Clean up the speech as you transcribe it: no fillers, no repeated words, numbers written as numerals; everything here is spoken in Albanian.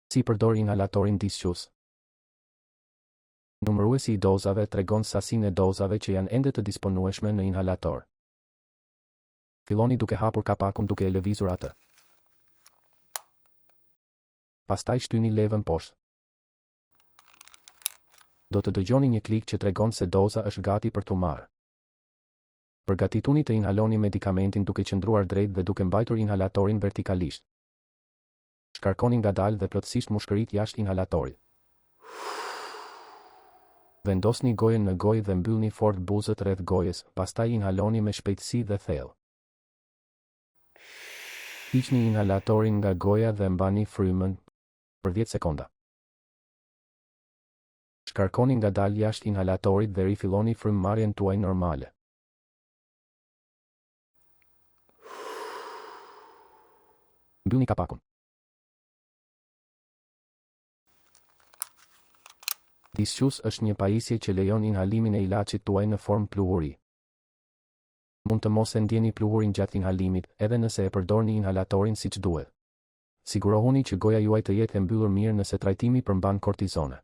Si përdor inhalatorin disqus. Numëruesi i dozave tregon sasinë e dozave që janë ende të disponueshme në inhalator. Filloni duke hapur kapakun duke e lëvizur atë. Pastaj shtyni levën poshtë. Do të dëgjoni një klik që tregon se doza është gati për t'u marrë. Përgatituni të inhaloni medikamentin duke qëndruar drejt dhe duke mbajtur inhalatorin vertikalisht. Shkarkoni ngadalë dhe plotësisht mushkërit jashtë inhalatorit. Vendosni gojën në gojë dhe mbyllni fort buzët rreth gojës, pastaj inhaloni me shpejtësi dhe thellë. Hiqni inhalatorin nga goja dhe mbani frymën për 10 sekonda. Shkarkoni ngadalë jashtë inhalatorit dhe rifilloni frymëmarrjen tuaj normale. Mbyllni kapakun. Disqus është një pajisje që lejon inhalimin e ilaçit tuaj në formë pluhuri. Mund të mos e ndjeni pluhurin gjatë inhalimit, edhe nëse e përdorni inhalatorin siç duhet. Sigurohuni që goja juaj të jetë e mbyllur mirë nëse trajtimi përmban kortizone.